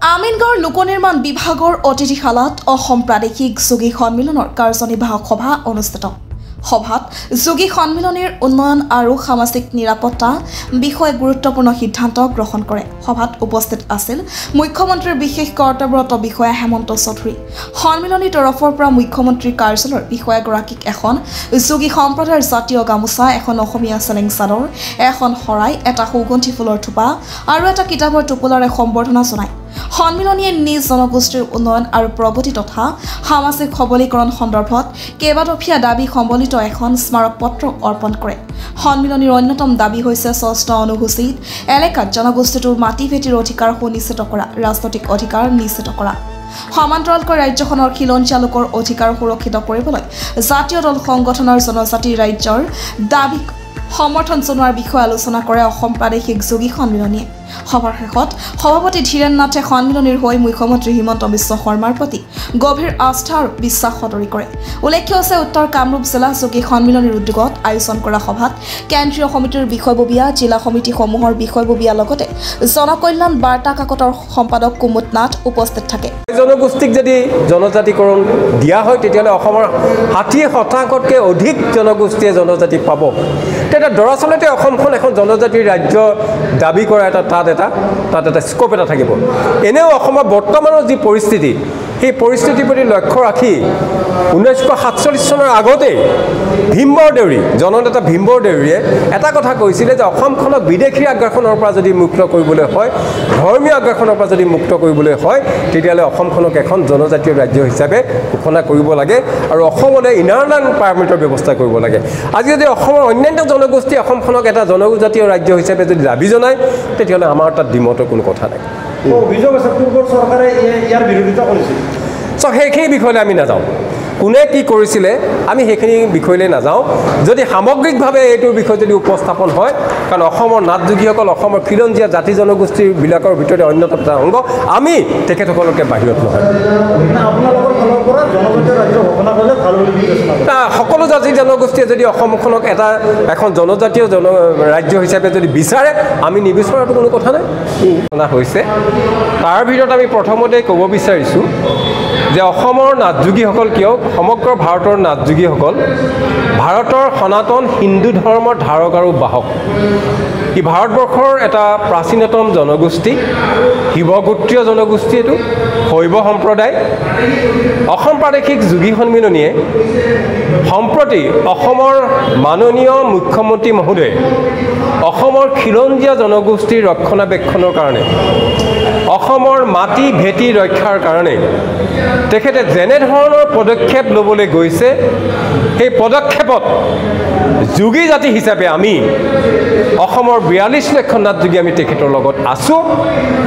আমিনগাঁৱৰ লোকনিৰ্মাণ বিভাগৰ অতিথিশালাত অসম প্ৰাদেশিক যোগী সন্মিলনৰ কাৰ্যনিৰ্বাহক সভা অনুষ্ঠিত। সভাত যোগী সন্মিলনীৰ উন্নয়ন আৰু সামাজিক নিৰাপত্তা বিষয়ে গুৰুত্বপূৰ্ণ সিদ্ধান্ত গ্ৰহণ কৰে। সভাত উপস্থিত আছিল মুখ্যমন্ত্ৰীৰ বিশেষ কৰ্তব্যৰত বিষয়া হেমন্ত চৌধুৰী। সন্মিলনীৰ তৰফৰ পৰা মুখ্যমন্ত্ৰীৰ কাৰ্যালয়ৰ বিষয়াগৰাকীক এখন যোগী সম্প্ৰদায়ৰ জাতীয় গামোচা, এখন অসমীয়া চেলেং চাদৰ, এখন শৰাই, এটা সুগন্ধি ফুলৰ থোপা আৰু এটা কিতাপৰ টোপোলাৰে সম্বৰ্ধনা জনায়। সন্মিলনীয়ে নিজ জনগোষ্ঠীৰ উন্নয়ন আৰু প্ৰগতি তথা সামাজিক সবলীকৰণ সন্দৰ্ভত কেইবাদফীয়া দাবী সম্বলিত এখন স্মাৰক পত্ৰ অৰ্পণ কৰে। সন্মিলনীৰ অন্যতম দাবী হৈছে ষষ্ঠ অনুসূচিত এলেকাত জনগোষ্ঠীটোৰ মাটি ভেটিৰ অধিকাৰ সুনিশ্চিত কৰা, ৰাজনৈতিক অধিকাৰ নিশ্চিত কৰা। সমান্তৰালকৈ ৰাজ্যখনৰ খিলঞ্জীয়া লোকৰ অধিকাৰ সুৰক্ষিত কৰিবলৈ জাতীয় দল সংগঠনৰ জনজাতি ৰাজ্যৰ দাবীক সমৰ্থন জনোৱাৰ বিষয়ে আলোচনা কৰে অসম প্ৰাদেশিক যোগী সন্মিলনীয়ে। সভাৰ শেষত সভাপতি ধীৰেন নাথে সন্মিলনীৰ হৈ মুখ্যমন্ত্ৰী হিমন্ত বিশ্ব শৰ্মাৰ প্ৰতি গভীৰ আস্থা আৰু বিশ্বাস সদৰি কৰে। উল্লেখ্য আছে, উত্তৰ কামৰূপ জিলা যোগী সন্মিলনীৰ উদ্যোগত আয়োজন কৰা সভাত কেন্দ্ৰীয় সমিতিৰ বিষয়ববীয়া, জিলা সমিতিসমূহৰ বিষয়ববীয়াৰ লগতে জনকল্যাণ বাৰ্তা কাকতৰ সম্পাদক কুমুদ নাথ উপস্থিত থাকে। জনগোষ্ঠীক যদি জনজাতিকৰণ দিয়া হয় তেতিয়াহ'লে অসমৰ 60% অধিক জনগোষ্ঠীয়ে জনজাতি পাব। তেতিয়া দৰাচলতে অসমখন এখন জনজাতিৰ ৰাজ্য দাবী কৰা তাত এটা স্কোপ এটা থাকিব। এনেও অসমৰ বৰ্তমানৰ যি পৰিস্থিতি, সেই পৰিস্থিতিৰ প্ৰতি লক্ষ্য ৰাখি 1947 চনৰ আগতেই ভীমবৰ দেউৰী, জননেতা ভীমবৰ দেউৰীয়ে এটা কথা কৈছিলে যে অসমখনক বিদেশী আগ্ৰাসনৰ পৰা যদি মুক্ত কৰিবলৈ হয়, ধৰ্মীয় আগ্ৰাসনৰ পৰা যদি মুক্ত কৰিবলৈ হয়, তেতিয়াহ'লে অসমখনক এখন জনজাতীয় ৰাজ্য হিচাপে ঘোষণা কৰিব লাগে আৰু অসমলৈ ইনাৰ লাইন পাৰ্মিটৰ ব্যৱস্থা কৰিব লাগে। আজি যদি অসমৰ অন্যান্য জনগোষ্ঠী অসমখনক এটা জনজাতীয় ৰাজ্য হিচাপে যদি দাবী জনায়, তেতিয়াহ'লে আমাৰ তাত দ্বিমতৰ কোনো কথা নাই। অভিযোগ আছে পূৰ্বৰ চৰকাৰে ইয়াৰ বিৰোধিতা কৰিছিল। সেইখিনি বিষয়লৈ আমি নাযাওঁ। কোনে কি কৰিছিলে আমি সেইখিনি বিষয়লৈ নাযাওঁ। যদি সামগ্ৰিকভাৱে এইটোৰ বিষয়ে যদি উপস্থাপন হয়, কাৰণ অসমৰ নাথযোগীসকল অসমৰ খিলঞ্জীয়া জাতি জনগোষ্ঠীবিলাকৰ ভিতৰতে অন্যতম এটা অংগ, আমি তেখেতসকলকে বাহিৰত নহয়। সকলো জাতি জনগোষ্ঠীয়ে যদি অসমখনক এখন জনজাতীয় ৰাজ্য হিচাপে যদি বিচাৰে, আমি নিবিচৰাটো কোনো কথা নাই। হৈছে তাৰ ভিতৰত আমি প্ৰথমতে ক'ব বিচাৰিছোঁ যে অসমৰ নাথযোগীসকল কিয়, সমগ্ৰ ভাৰতৰ নাথযোগীসকল ভাৰতৰ সনাতন হিন্দু ধৰ্মৰ ধাৰক আৰু বাহক। ই ভাৰতবৰ্ষৰ এটা প্ৰাচীনতম জনগোষ্ঠী, শিৱগোত্ৰীয় জনগোষ্ঠী। এইটো শৈৱ সম্প্ৰদায়। অসম প্ৰাদেশিক যোগী সন্মিলনীয়ে সম্প্ৰতি অসমৰ মাননীয় মুখ্যমন্ত্ৰী মহোদয়ে অসমৰ খিলঞ্জীয়া জনগোষ্ঠীৰ ৰক্ষণাবেক্ষণৰ কাৰণে, অসমৰ মাটি ভেটি ৰক্ষাৰ কাৰণে তেখেতে যেনেধৰণৰ পদক্ষেপ ল'বলৈ গৈছে, সেই পদক্ষেপত যোগী জাতি হিচাপে আমি অসমৰ 42 লক্ষ নাথযোগী আমি তেখেতৰ লগত আছোঁ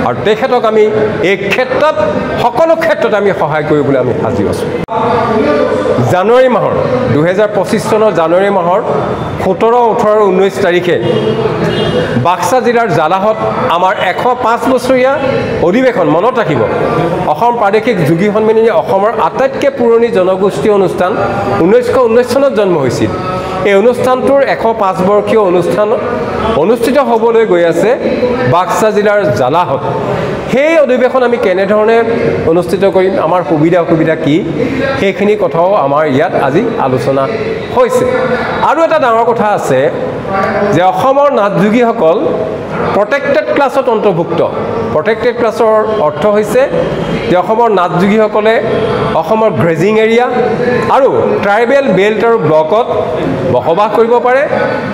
আৰু তেখেতক আমি এই ক্ষেত্ৰত সকলো ক্ষেত্ৰত আমি সহায় কৰিবলৈ আমি সাজু আছোঁ। জানুৱাৰী মাহৰ 2025 চনৰ জানুৱাৰী মাহৰ 17, 18, 19 তাৰিখে বাক্সা জিলাৰ জালাহত আমাৰ 105 বছৰীয়া অধিৱেশন মনত ৰাখিব। অসম প্ৰাদেশিক যোগী সন্মিলনী অসমৰ আটাইতকৈ পুৰণি জনগোষ্ঠী অনুষ্ঠান 1919 চনত জন্ম হৈছিল। এই অনুষ্ঠানটোৰ 105 বৰ্ষীয় অনুষ্ঠান অনুষ্ঠিত হ'বলৈ গৈ আছে বাক্সা জিলাৰ জালাহত। সেই অধিৱেশন আমি কেনেধৰণে অনুষ্ঠিত কৰিম, আমাৰ সুবিধা অসুবিধা কি, সেইখিনি কথাও আমাৰ ইয়াত আজি আলোচনা হৈছে। আৰু এটা ডাঙৰ কথা আছে যে অসমৰ নাথযোগীসকল প্ৰটেক্টেড ক্লাছত অন্তৰ্ভুক্ত। প্ৰটেক্টেড ক্লাছৰ অৰ্থ হৈছে যে অসমৰ নাথযোগীসকলে অসমৰ গ্ৰেজিং এৰিয়া আৰু ট্ৰাইবেল বেল্ট আৰু ব্লকত বসবাস কৰিব পাৰে।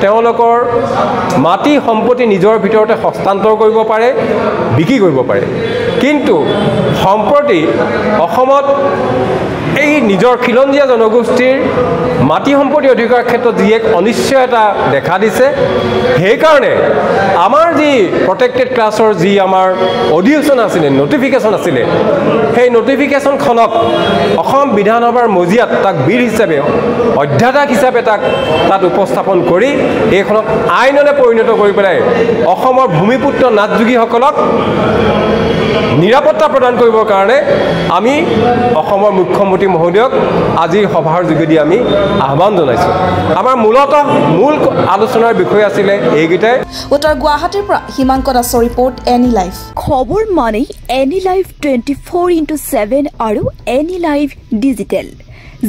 তেওঁলোকৰ মাটি সম্পত্তি নিজৰ ভিতৰতে হস্তান্তৰ কৰিব পাৰে, বিক্ৰী কৰিব পাৰে। কিন্তু সম্প্ৰতি অসমত এই নিজৰ খিলঞ্জীয়া জনগোষ্ঠীৰ মাটি সম্পত্তি অধিকাৰ ক্ষেত্ৰত যি এক অনিশ্চয়তা দেখা দিছে, সেইকাৰণে আমাৰ যি প্ৰটেক্টেড ক্লাছৰ যি আমাৰ অধিসূচনা আছিলে, নটিফিকেশ্যন আছিলে, সেই নটিফিকেশ্যনখনক অসম বিধানসভাৰ মজিয়াত তাক বিল হিচাপে, অধ্যাদেশ হিচাপে তাত উপস্থাপন কৰি এইখনক আইনলৈ পৰিণত কৰি পেলাই অসমৰ ভূমিপুত্ৰ নাথযোগীসকলক নিৰাপত্তা প্ৰদান কৰিবৰ কাৰণে আমি অসমৰ মুখ্যমন্ত্ৰী মহোদয়ক আজিৰ সভাৰ যোগেদি আমি আহ্বান জনাইছোঁ আমাৰ মূল আলোচনাৰ বিষয় আছিলে এইকেইটাই উত্তৰ গুৱাহাটীৰ পৰা হিমাংক দাসৰ ৰিপৰ্ট এনি লাইভ খবৰ মানে এনি লাইভ 24/7 আৰু এনি লাইভ ডিজিটেল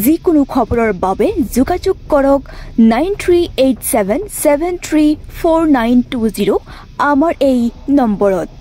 যিকোনো খবৰৰ বাবে যোগাযোগ কৰক 9387734920 আমাৰ এই নম্বৰত